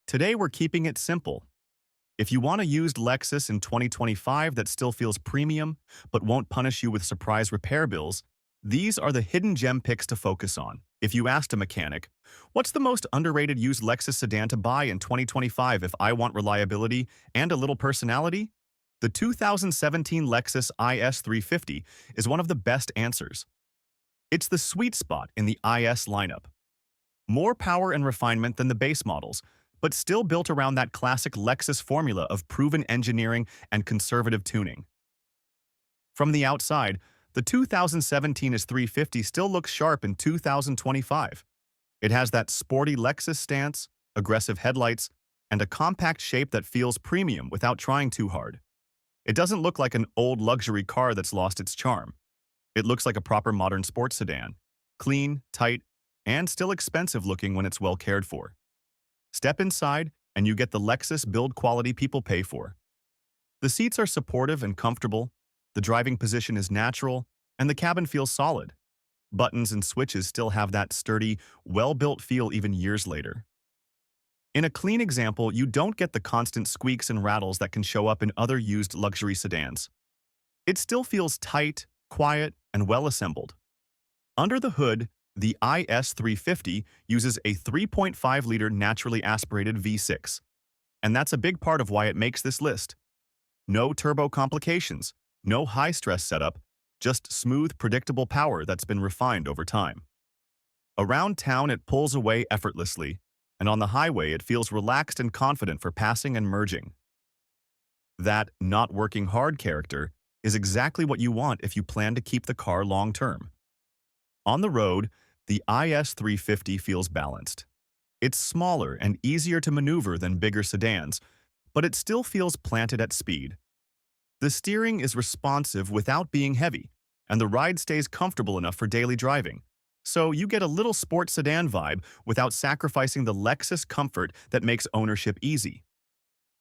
Today we're keeping it simple. If you want a used Lexus in 2025 that still feels premium, but won't punish you with surprise repair bills, these are the hidden gem picks to focus on. If you asked a mechanic, what's the most underrated used Lexus sedan to buy in 2025 if I want reliability and a little personality? The 2017 Lexus IS 350 is one of the best answers. It's the sweet spot in the IS lineup. More power and refinement than the base models, but still built around that classic Lexus formula of proven engineering and conservative tuning. From the outside, the 2017 IS 350 still looks sharp in 2025. It has that sporty Lexus stance, aggressive headlights, and a compact shape that feels premium without trying too hard. It doesn't look like an old luxury car that's lost its charm. It looks like a proper modern sports sedan, clean, tight, and still expensive looking when it's well cared for. Step inside, and you get the Lexus build quality people pay for. The seats are supportive and comfortable, the driving position is natural, and the cabin feels solid. Buttons and switches still have that sturdy, well-built feel even years later. In a clean example, you don't get the constant squeaks and rattles that can show up in other used luxury sedans. It still feels tight, quiet, and well-assembled. Under the hood, the IS 350 uses a 3.5-liter naturally aspirated V6, and that's a big part of why it makes this list. No turbo complications, no high-stress setup, just smooth, predictable power that's been refined over time. Around town, it pulls away effortlessly, and on the highway, it feels relaxed and confident for passing and merging. That not working hard character is exactly what you want if you plan to keep the car long-term. On the road, the IS 350 feels balanced. It's smaller and easier to maneuver than bigger sedans, but it still feels planted at speed. The steering is responsive without being heavy, and the ride stays comfortable enough for daily driving. So you get a little sports sedan vibe without sacrificing the Lexus comfort that makes ownership easy.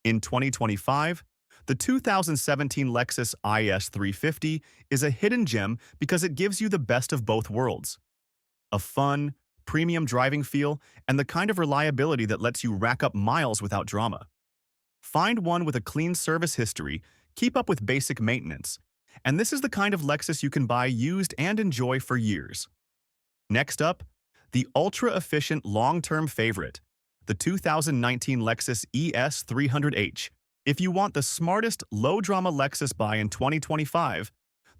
In 2025, the 2017 Lexus IS 350 is a hidden gem because it gives you the best of both worlds. A fun, premium driving feel, and the kind of reliability that lets you rack up miles without drama. Find one with a clean service history, keep up with basic maintenance, and this is the kind of Lexus you can buy used and enjoy for years. Next up, the ultra-efficient long-term favorite, the 2019 Lexus ES 300h. If you want the smartest, low-drama Lexus buy in 2025,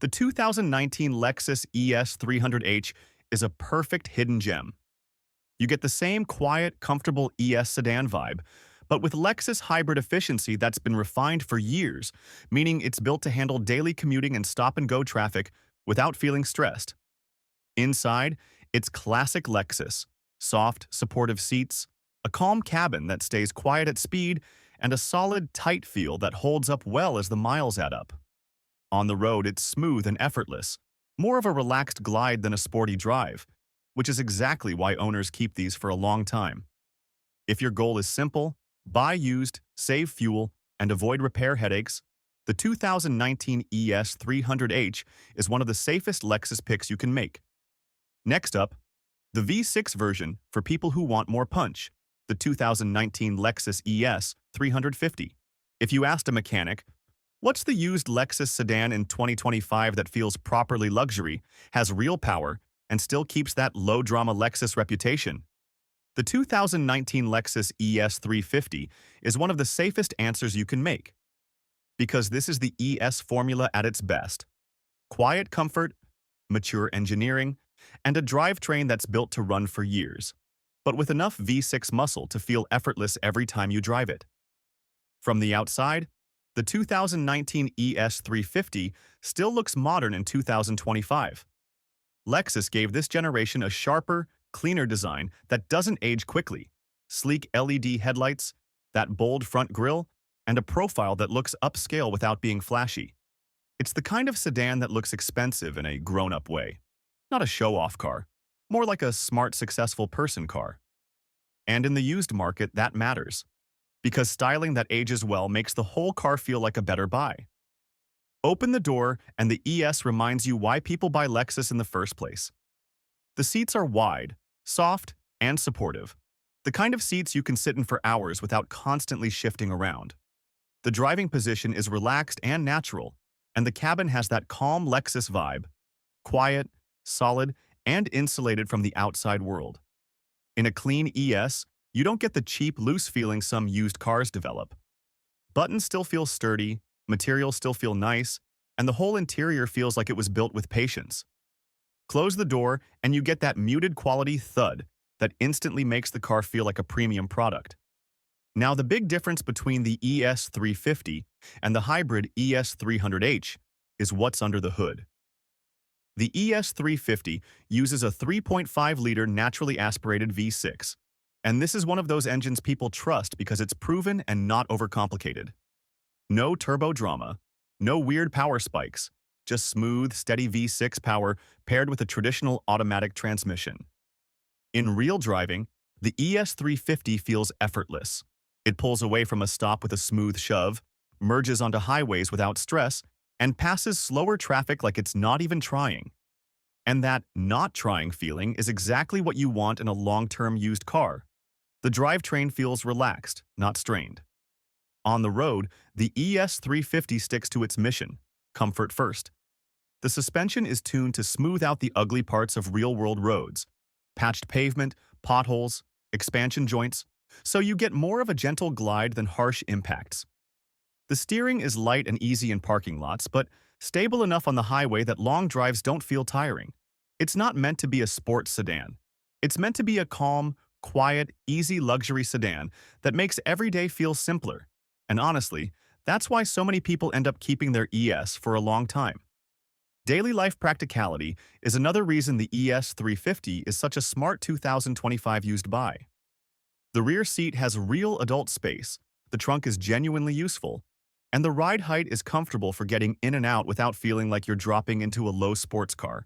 the 2019 Lexus ES 300h is a perfect hidden gem. You get the same quiet, comfortable ES sedan vibe, but with Lexus hybrid efficiency that's been refined for years, meaning it's built to handle daily commuting and stop-and-go traffic without feeling stressed. Inside, it's classic Lexus, soft, supportive seats, a calm cabin that stays quiet at speed, and a solid, tight feel that holds up well as the miles add up. On the road, it's smooth and effortless, more of a relaxed glide than a sporty drive, which is exactly why owners keep these for a long time. If your goal is simple, buy used, save fuel, and avoid repair headaches, the 2019 ES 300h is one of the safest Lexus picks you can make. Next up, the V6 version for people who want more punch, the 2019 Lexus ES 350. If you asked a mechanic, what's the used Lexus sedan in 2025 that feels properly luxury, has real power, and still keeps that low-drama Lexus reputation? The 2019 Lexus ES 350 is one of the safest answers you can make. Because this is the ES formula at its best. Quiet comfort, mature engineering, and a drivetrain that's built to run for years, but with enough V6 muscle to feel effortless every time you drive it. From the outside, the 2019 ES 350 still looks modern in 2025. Lexus gave this generation a sharper, cleaner design that doesn't age quickly, sleek LED headlights, that bold front grille, and a profile that looks upscale without being flashy. It's the kind of sedan that looks expensive in a grown-up way. Not a show-off car, more like a smart, successful person car. And in the used market, that matters, because styling that ages well makes the whole car feel like a better buy. Open the door, and the ES reminds you why people buy Lexus in the first place. The seats are wide, soft, and supportive. The kind of seats you can sit in for hours without constantly shifting around. The driving position is relaxed and natural, and the cabin has that calm Lexus vibe, quiet, solid, and insulated from the outside world. In a clean ES, you don't get the cheap, loose feeling some used cars develop. Buttons still feel sturdy, materials still feel nice, and the whole interior feels like it was built with patience. Close the door, and you get that muted quality thud that instantly makes the car feel like a premium product. Now, the big difference between the ES 350 and the hybrid ES 300h is what's under the hood. The ES 350 uses a 3.5-liter naturally aspirated V6, and this is one of those engines people trust because it's proven and not overcomplicated. No turbo drama, no weird power spikes, just smooth, steady V6 power paired with a traditional automatic transmission. In real driving, the ES 350 feels effortless. It pulls away from a stop with a smooth shove, merges onto highways without stress, and passes slower traffic like it's not even trying. And that not trying feeling is exactly what you want in a long-term used car. The drivetrain feels relaxed, not strained. On the road, the ES 350 sticks to its mission, comfort first. The suspension is tuned to smooth out the ugly parts of real-world roads, patched pavement, potholes, expansion joints, so you get more of a gentle glide than harsh impacts. The steering is light and easy in parking lots, but stable enough on the highway that long drives don't feel tiring. It's not meant to be a sports sedan. It's meant to be a calm, quiet, easy luxury sedan that makes every day feel simpler. And honestly, that's why so many people end up keeping their ES for a long time. Daily life practicality is another reason the ES 350 is such a smart 2025 used buy. The rear seat has real adult space, the trunk is genuinely useful, and the ride height is comfortable for getting in and out without feeling like you're dropping into a low sports car.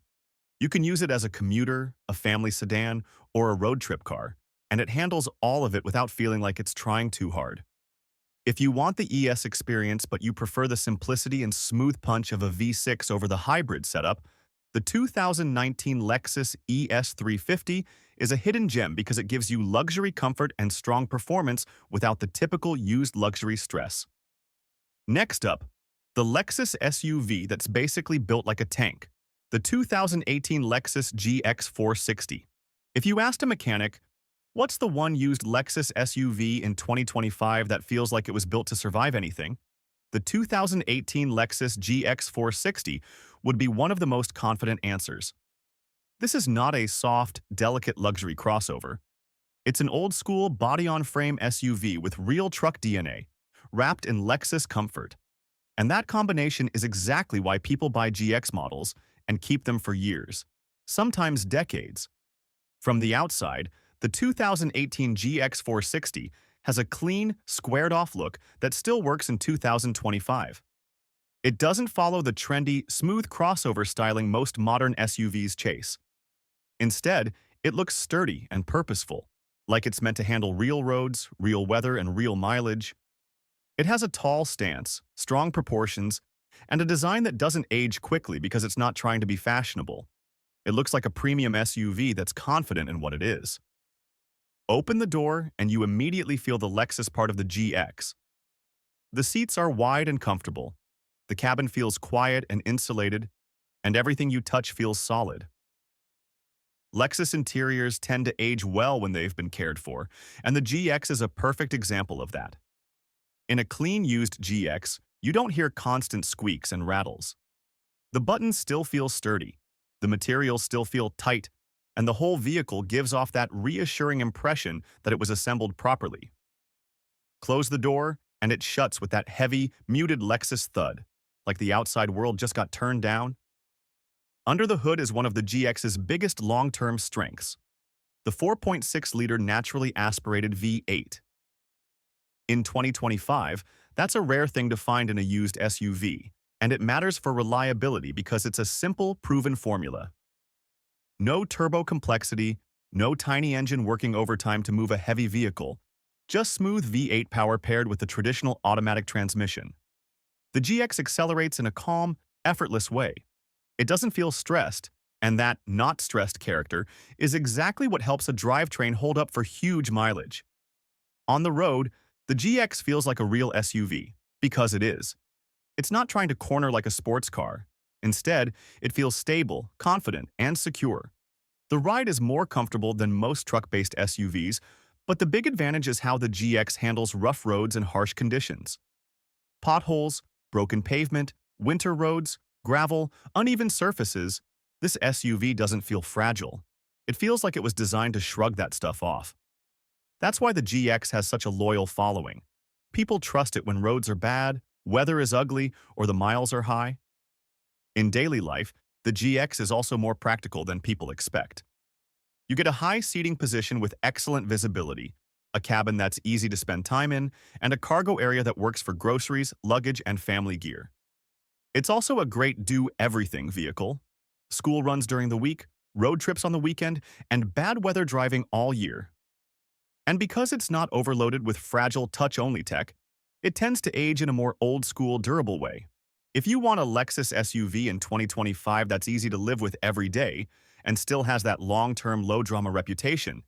You can use it as a commuter, a family sedan, or a road trip car, and it handles all of it without feeling like it's trying too hard. If you want the ES experience but you prefer the simplicity and smooth punch of a V6 over the hybrid setup, the 2019 Lexus ES 350 is a hidden gem because it gives you luxury comfort and strong performance without the typical used luxury stress. Next up, the Lexus SUV that's basically built like a tank, the 2018 Lexus GX 460. If you asked a mechanic, what's the one used Lexus SUV in 2025 that feels like it was built to survive anything? The 2018 Lexus GX 460 would be one of the most confident answers. This is not a soft, delicate luxury crossover. It's an old-school body-on-frame SUV with real truck DNA, wrapped in Lexus comfort. And that combination is exactly why people buy GX models and keep them for years, sometimes decades. From the outside, the 2018 GX 460 has a clean, squared-off look that still works in 2025. It doesn't follow the trendy, smooth crossover styling most modern SUVs chase. Instead, it looks sturdy and purposeful, like it's meant to handle real roads, real weather, and real mileage. It has a tall stance, strong proportions, and a design that doesn't age quickly because it's not trying to be fashionable. It looks like a premium SUV that's confident in what it is. Open the door, and you immediately feel the Lexus part of the GX. The seats are wide and comfortable. The cabin feels quiet and insulated, and everything you touch feels solid. Lexus interiors tend to age well when they've been cared for, and the GX is a perfect example of that. In a clean used GX, you don't hear constant squeaks and rattles. The buttons still feel sturdy, the materials still feel tight, and the whole vehicle gives off that reassuring impression that it was assembled properly. Close the door, and it shuts with that heavy, muted Lexus thud, like the outside world just got turned down. Under the hood is one of the GX's biggest long-term strengths, the 4.6-liter naturally aspirated V8. In 2025, that's a rare thing to find in a used SUV, and it matters for reliability because it's a simple, proven formula. No turbo complexity, no tiny engine working overtime to move a heavy vehicle, just smooth V8 power paired with the traditional automatic transmission. The GX accelerates in a calm, effortless way. It doesn't feel stressed, And that not stressed character is exactly what helps a drivetrain hold up for huge mileage. On the road, the GX feels like a real SUV, because it is. It's not trying to corner like a sports car. Instead, it feels stable, confident, and secure. The ride is more comfortable than most truck-based SUVs, but the big advantage is how the GX handles rough roads and harsh conditions. Potholes, broken pavement, winter roads, gravel, uneven surfaces, this SUV doesn't feel fragile. It feels like it was designed to shrug that stuff off. That's why the GX has such a loyal following. People trust it when roads are bad, weather is ugly, or the miles are high. In daily life, the GX is also more practical than people expect. You get a high seating position with excellent visibility, a cabin that's easy to spend time in, and a cargo area that works for groceries, luggage, and family gear. It's also a great do-everything vehicle. School runs during the week, road trips on the weekend, and bad weather driving all year. And because it's not overloaded with fragile touch-only tech, it tends to age in a more old-school, durable way. If you want a Lexus SUV in 2025 that's easy to live with every day and still has that long-term low-drama reputation,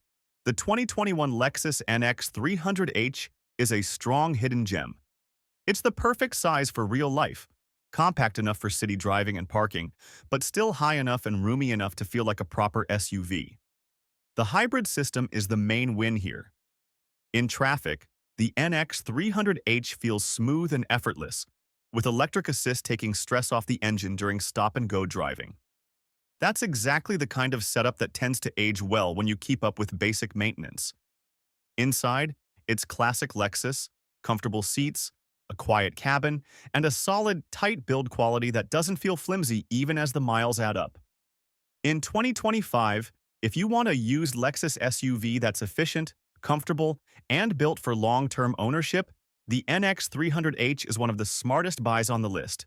the 2021 Lexus NX 300h is a strong hidden gem. It's the perfect size for real life, compact enough for city driving and parking, but still high enough and roomy enough to feel like a proper SUV. The hybrid system is the main win here. In traffic, the NX 300h feels smooth and effortless, with electric assist taking stress off the engine during stop-and-go driving. That's exactly the kind of setup that tends to age well when you keep up with basic maintenance. Inside, it's classic Lexus, comfortable seats, a quiet cabin, and a solid, tight build quality that doesn't feel flimsy even as the miles add up. In 2025, if you want a used Lexus SUV that's efficient, comfortable, and built for long-term ownership, the NX 300h is one of the smartest buys on the list.